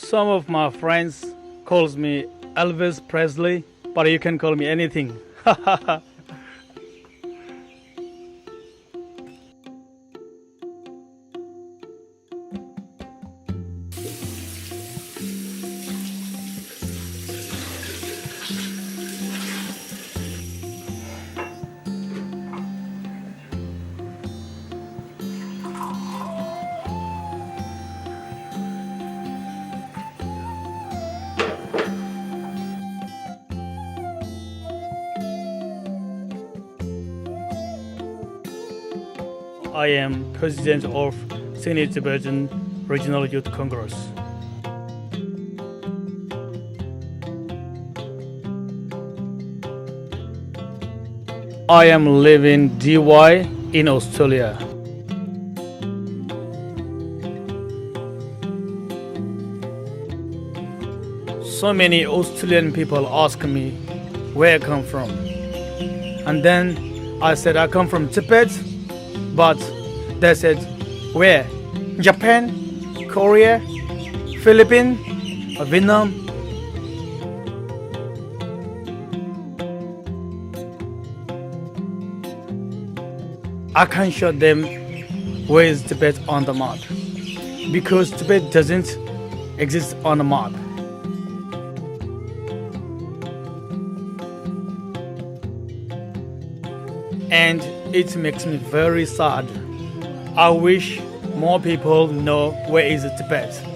Some of my friends calls me Elvis Presley, but you can call me anything. I am president of Senior Tibetan Regional Youth Congress. I am living DY in Australia. So many Australian people ask me where I come from. And then I said I come from Tibet, but they said where? Japan, Korea, Philippines, or Vietnam? I can't show them where is Tibet on the map, because Tibet doesn't exist on the map. And it makes me very sad. I wish more people know where is Tibet.